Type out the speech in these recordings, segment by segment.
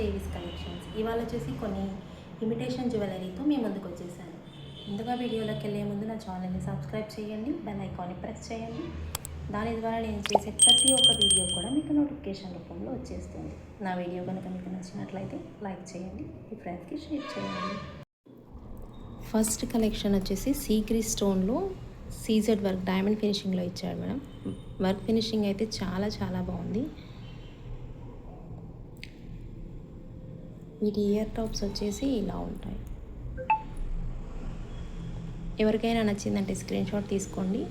Devi's collections. ఇవాళ వచ్చేసి కొన్ని ఇమిటేషన్ జ్యువెలరీతో మేము ముందుకు వచ్చేసాను. ముందుగా వీడియోలోకి వెళ్ళే ముందు నా ఛానల్ని సబ్స్క్రైబ్ చేయండి, బెల్ ఐకాన్ని ప్రెస్ చేయండి. దాని ద్వారా నేను చేసే ప్రతి ఒక్క వీడియో కూడా మీకు నోటిఫికేషన్ రూపంలో వచ్చేస్తుంది. నా వీడియో కనుక మీకు నచ్చినట్లయితే లైక్ చేయండి, మీ ఫ్రెండ్స్కి షేర్ చేయండి. ఫస్ట్ కలెక్షన్ వచ్చేసి సీగ్రీ స్టోన్లో సీజెడ్ వర్క్ డైమండ్ ఫినిషింగ్లో ఇచ్చాడు మేడం. వర్క్ ఫినిషింగ్ అయితే చాలా బాగుంది. వీటి ఇయర్ టాప్స్ వచ్చేసి ఇలా ఉంటాయి. ఎవరికైనా నచ్చిందంటే స్క్రీన్ షాట్ తీసుకోండి,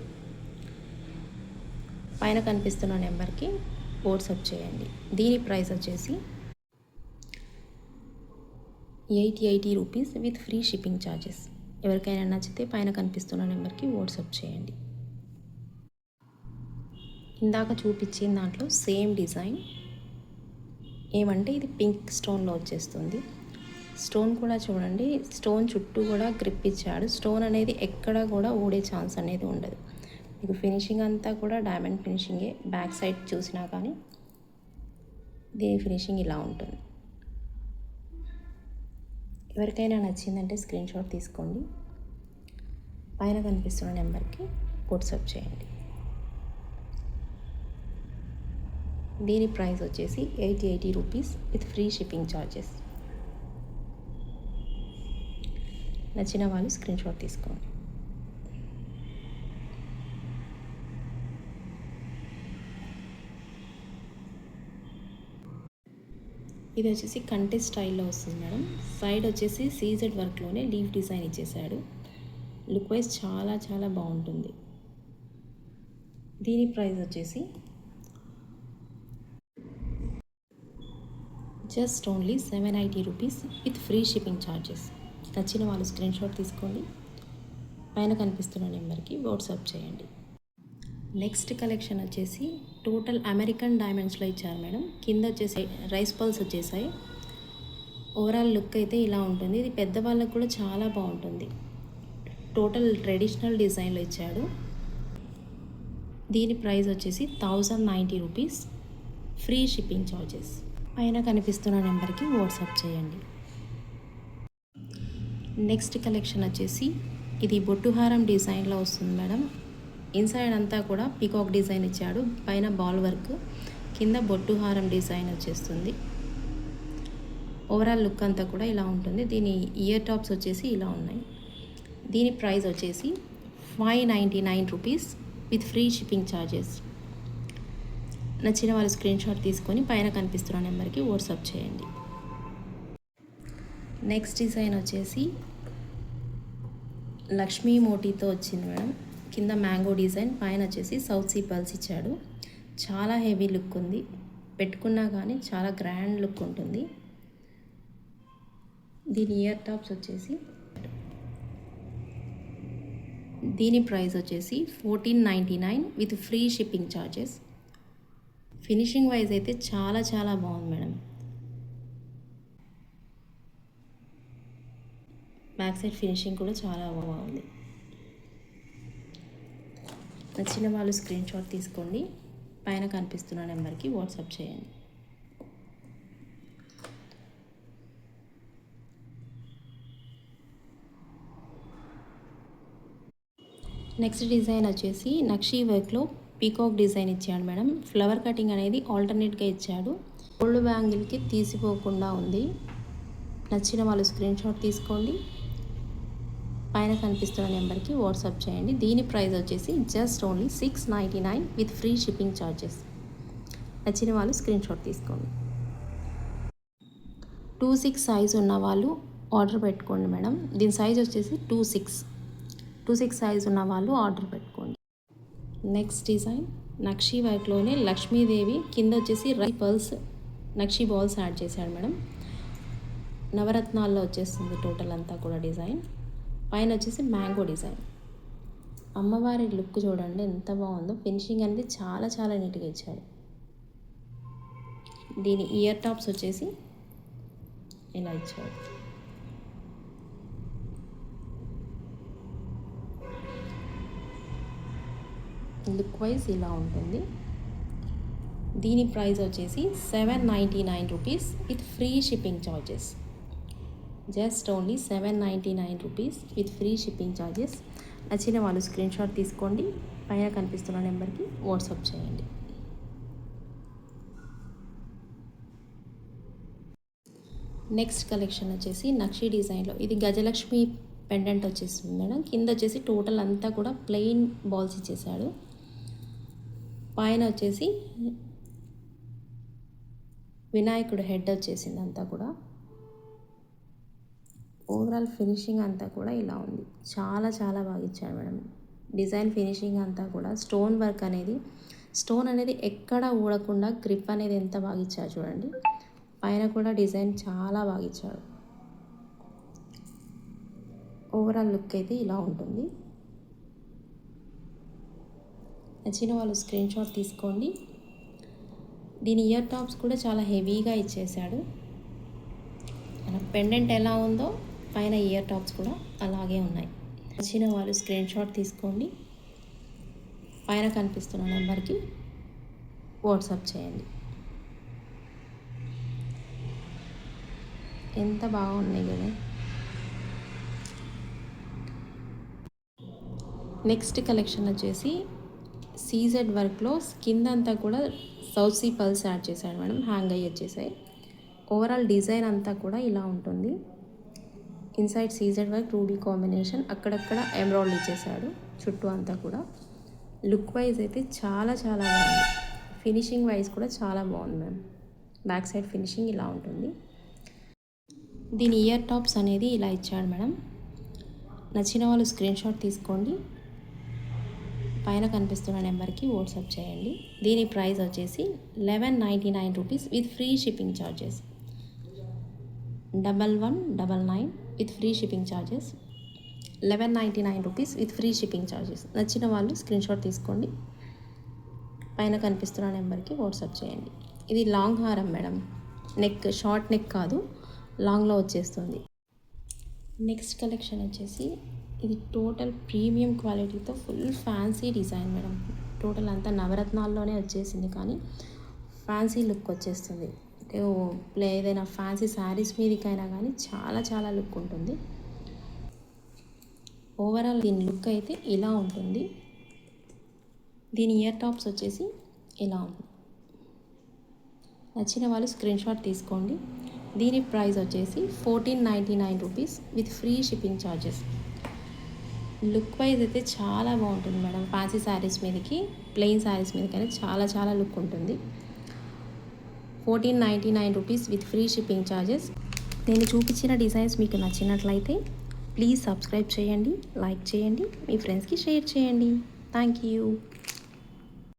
పైన కనిపిస్తున్న నెంబర్కి వాట్సాప్ చేయండి. దీని ప్రైస్ వచ్చేసి 880 rupees with free shipping charges. ఎవరికైనా నచ్చితే పైన కనిపిస్తున్న నెంబర్కి వాట్సాప్ చేయండి. ఇందాక చూపించిన దాంట్లో సేమ్ డిజైన్ ఏమంటే ఇది పింక్ స్టోన్లో వచ్చేస్తుంది. స్టోన్ కూడా చూడండి, స్టోన్ చుట్టూ కూడా గ్రిప్ ఇచ్చాడు. స్టోన్ అనేది ఎక్కడ కూడా ఊడే ఛాన్స్ అనేది ఉండదు. మీకు ఫినిషింగ్ అంతా కూడా డైమండ్ ఫినిషింగే. బ్యాక్ సైడ్ చూసినా కానీ దీని ఫినిషింగ్ ఇలా ఉంటుంది. ఎవరికైనా నచ్చిందంటే స్క్రీన్ షాట్ తీసుకోండి, పైన కనిపిస్తున్న నెంబర్కి వాట్సాప్ చేయండి. దీని ప్రైస్ వచ్చేసి 880 rupees with free shipping charges. నచ్చిన వాళ్ళు స్క్రీన్ షాట్ తీసుకోండి. ఇది వచ్చేసి కంటె స్టైల్లో వస్తుంది మేడం. సైడ్ వచ్చేసి సీజెడ్ వర్క్లోనే లీఫ్ డిజైన్ ఇచ్చేసాడు. లుక్ వైజ్ చాలా బాగుంటుంది. దీని ప్రైస్ వచ్చేసి just only 780 rupees with free shipping charges. నచ్చిన వాళ్ళు స్క్రీన్ షాట్ తీసుకోండి, పైన కనిపిస్తున్న నెంబర్కి వాట్సాప్ చేయండి. నెక్స్ట్ కలెక్షన్ వచ్చేసి టోటల్ అమెరికన్ డైమండ్స్లో ఇచ్చారు మేడం. కింద వచ్చేసి రైస్ పల్స్ వచ్చేసాయి. ఓవరాల్ లుక్ అయితే ఇలా ఉంటుంది. ఇది పెద్దవాళ్ళకు కూడా చాలా బాగుంటుంది. టోటల్ ట్రెడిషనల్ డిజైన్లో ఇచ్చాడు. దీని ప్రైస్ వచ్చేసి 1090 రూపీస్ ఫ్రీ షిప్పింగ్ ఛార్జెస్. పైన కనిపిస్తున్న నెంబర్కి వాట్సాప్ చేయండి. నెక్స్ట్ కలెక్షన్ వచ్చేసి ఇది బొట్టుహారం డిజైన్లో వస్తుంది మేడం. ఇన్సైడ్ అంతా కూడా పీకాక్ డిజైన్ ఇచ్చాడు. పైన బాల్ వర్క్, కింద బొట్టుహారం డిజైన్ వచ్చేస్తుంది. ఓవరాల్ లుక్ అంతా కూడా ఇలా ఉంటుంది. దీని ఇయర్ టాప్స్ వచ్చేసి ఇలా ఉన్నాయి. దీని ప్రైస్ వచ్చేసి 599 rupees with free shipping charges. నచ్చిన వాళ్ళు స్క్రీన్ షాట్ తీసుకొని పైన కనిపిస్తున్న నెంబర్కి వాట్సాప్ చేయండి. నెక్స్ట్ డిజైన్ వచ్చేసి లక్ష్మీ మోటీతో వచ్చింది మేడం. కింద మ్యాంగో డిజైన్, పైన వచ్చేసి సౌత్ సీ పల్స్ ఇచ్చాడు. చాలా హెవీ లుక్ ఉంది. పెట్టుకున్నా కానీ చాలా గ్రాండ్ లుక్ ఉంటుంది. దీని ఇయర్ టాప్స్ వచ్చేసి దీని ప్రైస్ వచ్చేసి 1499 with free shipping charges. Finishing wise అయితే చాలా బాగుంది మేడం. బ్యాక్ సైడ్ ఫినిషింగ్ కూడా చాలా బాగుంది. నచ్చిన వాళ్ళు స్క్రీన్ షాట్ తీసుకోండి, పైన కనిపిస్తున్న నెంబర్కి వాట్సాప్ చేయండి. నెక్స్ట్ డిజైన్ వచ్చేసి నక్షీ వర్క్లో పీకాక్ డిజైన్ ఇచ్చాడు మేడం. ఫ్లవర్ కటింగ్ అనేది ఆల్టర్నేట్గా ఇచ్చాడు. గోల్డ్ బ్యాంగిల్కి తీసిపోకుండా ఉంది. నచ్చిన వాళ్ళు స్క్రీన్ షాట్ తీసుకోండి, పైన కనిపిస్తున్న నెంబర్కి వాట్సాప్ చేయండి. దీని ప్రైస్ వచ్చేసి just only 699 with free shipping charges. నచ్చిన వాళ్ళు స్క్రీన్ షాట్ తీసుకోండి. 26 సైజ్ ఉన్న వాళ్ళు ఆర్డర్ పెట్టుకోండి మేడం. దీని సైజ్ వచ్చేసి 26 సైజ్ ఉన్న వాళ్ళు ఆర్డర్ పెట్టుకోండి. నెక్స్ట్ డిజైన్ నక్షీ వర్క్లోనే లక్ష్మీదేవి, కింద వచ్చేసి రై పర్ల్స్ నక్షీ బాల్స్ యాడ్ చేశాడు మేడం. నవరత్నాల్లో వచ్చేస్తుంది టోటల్ అంతా కూడా డిజైన్. పైన వచ్చేసి మ్యాంగో డిజైన్. అమ్మవారి లుక్ చూడండి ఎంత బాగుందో. ఫినిషింగ్ అనేది చాలా నీట్గా ఇచ్చాడు. దీని ఇయర్ టాప్స్ వచ్చేసి ఇలా ఇచ్చాడు. లుక్ వైజ్ ఇలా ఉంటుంది. దీని ప్రైస్ వచ్చేసి 799 rupees with free shipping charges. Just only 799 rupees with free shipping charges. నచ్చిన వాళ్ళు స్క్రీన్ షాట్ తీసుకోండి, పైన కనిపిస్తున్న నెంబర్కి వాట్సాప్ చేయండి. నెక్స్ట్ కలెక్షన్ వచ్చేసి నక్షి డిజైన్లో, ఇది గజలక్ష్మి పెండెంట్ వచ్చేసింది మేడం. కింద వచ్చేసి టోటల్ అంతా కూడా ప్లెయిన్ బాల్స్ ఇచ్చేసాడు. పైన వచ్చేసి వినాయకుడు హెడ్ వచ్చేసింది అంతా కూడా. ఓవరాల్ ఫినిషింగ్ అంతా కూడా ఇలా ఉంది. చాలా చాలా బాగా ఇచ్చాడు మేడం. డిజైన్ ఫినిషింగ్ అంతా కూడా స్టోన్ వర్క్ అనేది, స్టోన్ అనేది ఎక్కడ ఊడకుండా గ్రిప్ అనేది ఎంత బాగా ఇచ్చాడు చూడండి. పైన కూడా డిజైన్ చాలా బాగా ఇచ్చాడు. ఓవరాల్ లుక్ అయితే ఇలా ఉంటుంది. నచ్చిన వాళ్ళు స్క్రీన్ షాట్ తీసుకోండి. దీని ఇయర్ టాప్స్ కూడా చాలా హెవీగా ఇచ్చేసాడు. మన పెండెంట్ ఎలా ఉందో పైన ఇయర్ టాప్స్ కూడా అలాగే ఉన్నాయి. నచ్చిన వాళ్ళు స్క్రీన్ షాట్ తీసుకోండి, పైన కనిపిస్తున్న నెంబర్కి వాట్సాప్ చేయండి. ఎంత బాగున్నాయి కదా. నెక్స్ట్ కలెక్షన్ వచ్చేసి సీజెడ్ వర్క్లో కింద అంతా కూడా సౌత్ సీ పల్స్ యాడ్ చేశాడు మేడం. హ్యాంగ్ అయ్యి వచ్చేసాయి. ఓవరాల్ డిజైన్ అంతా కూడా ఇలా ఉంటుంది. Inside CZ work ruby combination, అక్కడక్కడ ఎంబ్రాయిడరీ ఇచ్చేసాడు చుట్టూ అంతా కూడా. లుక్ వైజ్ అయితే చాలా చాలా బాగుంది. ఫినిషింగ్ వైజ్ కూడా చాలా బాగుంది మ్యామ్. బ్యాక్ సైడ్ ఫినిషింగ్ ఇలా ఉంటుంది. దీని ఇయర్ టాప్స్ అనేది ఇలా ఇచ్చాడు మేడం. నచ్చిన వాళ్ళు స్క్రీన్ షాట్ తీసుకోండి, పైన కనిపిస్తున్న నెంబర్కి వాట్సాప్ చేయండి. దీని ప్రైస్ వచ్చేసి 1199 rupees with free shipping charges. 1199 with free shipping charges. 1199 rupees with free shipping charges. నచ్చిన వాళ్ళు స్క్రీన్ షాట్ తీసుకోండి, పైన కనిపిస్తున్న నెంబర్కి వాట్సాప్ చేయండి. ఇది లాంగ్ హారం మేడం, నెక్ షార్ట్ నెక్ కాదు, లాంగ్లో వచ్చేస్తుంది. నెక్స్ట్ కలెక్షన్ వచ్చేసి ఇది టోటల్ ప్రీమియం క్వాలిటీతో full fancy design madam. Total అంతా నవరత్నాల్లోనే వచ్చేసింది, కానీ ఫ్యాన్సీ లుక్ వచ్చేస్తుంది. అంటే ఏదైనా ఫ్యాన్సీ శారీస్ మీదకైనా కానీ చాలా చాలా లుక్ ఉంటుంది. ఓవరాల్ దీని లుక్ అయితే ఇలా ఉంటుంది. దీని ఇయర్ టాప్స్ వచ్చేసి ఇలా ఉంది. నచ్చిన వాళ్ళు స్క్రీన్ షాట్ తీసుకోండి. దీని ప్రైస్ వచ్చేసి 1499 rupees with free shipping charges. Look wise అయితే చాలా బాగుంటుంది మేడం. ఫ్యాన్సీ శారీస్ మీదకి, ప్లెయిన్ శారీస్ మీదకైనా చాలా చాలా లుక్ ఉంటుంది. 1499 rupees with free shipping charges. నేను చూపించిన డిజైన్స్ మీకు నచ్చినట్లయితే ప్లీజ్ సబ్స్క్రైబ్ చేయండి, లైక్ చేయండి, మీ ఫ్రెండ్స్కి షేర్ చేయండి. Thank you.